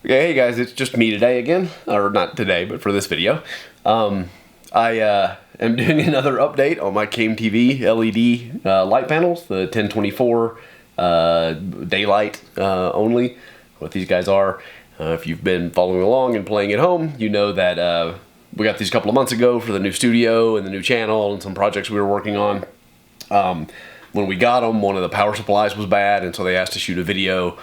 Okay, hey guys, it's just me today again, or not today, but for this video. I am doing another update on my Came TV LED light panels, the 1024 daylight only, what these guys are. If you've been following along and playing at home, you know that we got these a couple of months ago for the new studio and the new channel and some projects we were working on. When we got them, one of the power supplies was bad, and so they asked to shoot a video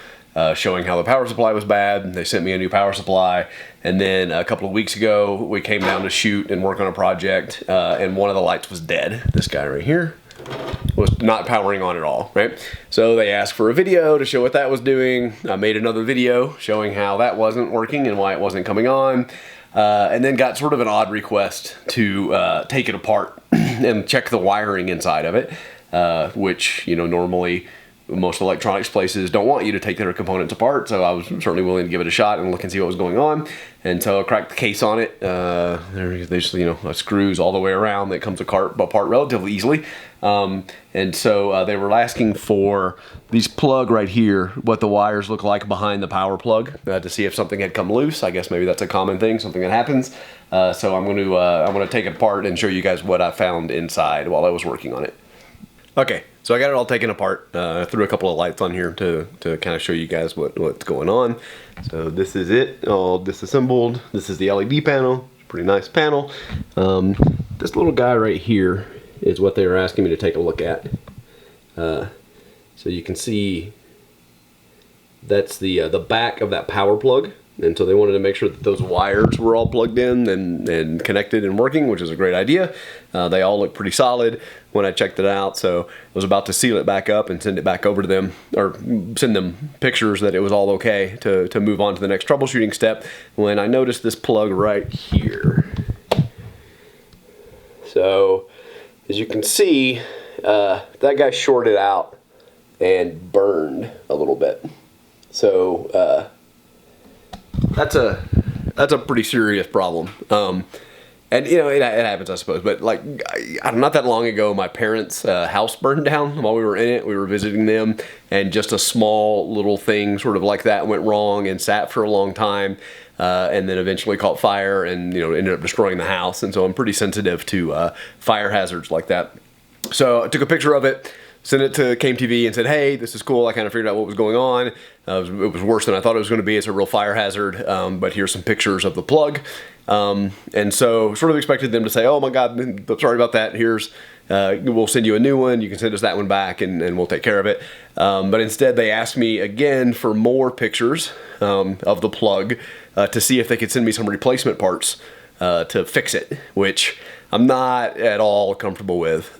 showing how the power supply was bad. They sent me a new power supply, and then a couple of weeks ago we came down to shoot and work on a project, and one of the lights was dead. This guy right here was not powering on at all, right? So they asked for a video to show what that was doing. I made another video showing how that wasn't working and why it wasn't coming on, and then got sort of an odd request to take it apart and check the wiring inside of it, which, you know, normally most electronics places don't want you to take their components apart, so I was certainly willing to give it a shot and look and see what was going on. And so I cracked the case on it. There's, you know, screws all the way around that comes apart relatively easily. And so they were asking for these plug right here, what the wires look like behind the power plug, to see if something had come loose. I guess maybe that's a common thing, something that happens. So I'm going to take it apart and show you guys what I found inside while I was working on it. Okay, so I got it all taken apart. I threw a couple of lights on here to kind of show you guys what's going on. So this is it, all disassembled. This is the LED panel, pretty nice panel. This little guy right here is what they were asking me to take a look at. So you can see that's the back of that power plug. And so they wanted to make sure that those wires were all plugged in and connected and working, which is a great idea. They all look pretty solid when I checked it out, so I was about to seal it back up and send it back over to them, or send them pictures that it was all okay to move on to the next troubleshooting step, when I noticed this plug right here. So as you can see, that guy shorted out and burned a little bit. So that's a pretty serious problem. And you know, it happens, I suppose, but like, not that long ago, my parents' house burned down while we were in it. We were visiting them, and just a small little thing sort of like that went wrong and sat for a long time, and then eventually caught fire and, you know, ended up destroying the house. And so I'm pretty sensitive to fire hazards like that. So I took a picture of it, sent it to Came TV and said, hey, this is cool. I kind of figured out what was going on. It was worse than I thought it was going to be. It's a real fire hazard, but here's some pictures of the plug. And so sort of expected them to say, oh my God, sorry about that. We'll send you a new one. You can send us that one back and we'll take care of it. But instead they asked me again for more pictures of the plug to see if they could send me some replacement parts to fix it, which I'm not at all comfortable with.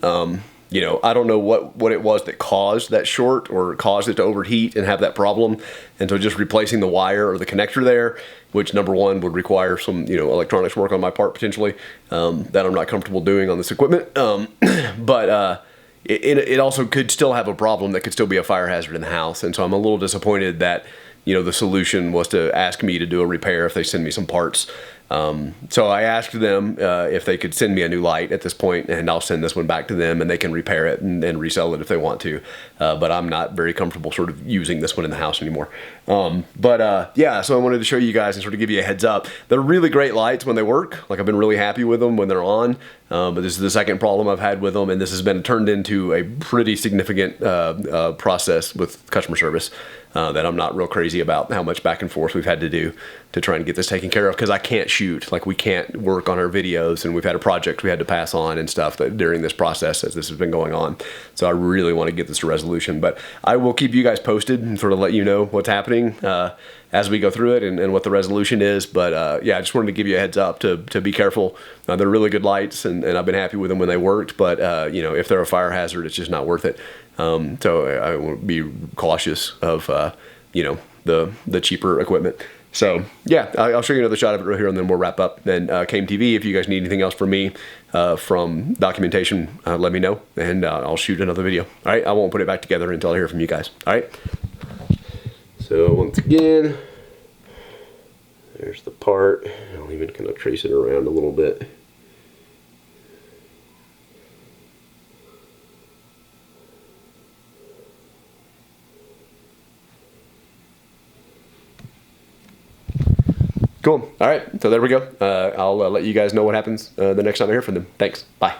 You know, I don't know what it was that caused that short or caused it to overheat and have that problem. And so just replacing the wire or the connector there, which number one would require some, you know, electronics work on my part potentially, that I'm not comfortable doing on this equipment. But it also could still have a problem that could still be a fire hazard in the house. And so I'm a little disappointed that, you know, the solution was to ask me to do a repair if they send me some parts. So I asked them if they could send me a new light at this point, and I'll send this one back to them and they can repair it and resell it if they want to. But I'm not very comfortable sort of using this one in the house anymore. Yeah, so I wanted to show you guys and sort of give you a heads up. They're really great lights when they work. Like, I've been really happy with them when they're on. But this is the second problem I've had with them, and this has been turned into a pretty significant process with customer service that I'm not real crazy about how much back and forth we've had to do to try and get this taken care of, because I can't shoot. Like, we can't work on our videos, and we've had a project we had to pass on and stuff during this process as this has been going on. So I really want to get this to resolution. But I will keep you guys posted and sort of let you know what's happening as we go through it and what the resolution is. But yeah, I just wanted to give you a heads up to be careful. They're really good lights, and I've been happy with them when they worked. But you know, if they're a fire hazard, it's just not worth it. So I will be cautious of you know, the cheaper equipment. So yeah, I'll show you another shot of it right here, and then we'll wrap up. And Came TV, if you guys need anything else from me, from documentation, let me know, and I'll shoot another video. All right, I won't put it back together until I hear from you guys. All right. So once again, there's the part. I'll even kind of trace it around a little bit. Cool. All right. So there we go. I'll let you guys know what happens the next time I hear from them. Thanks. Bye.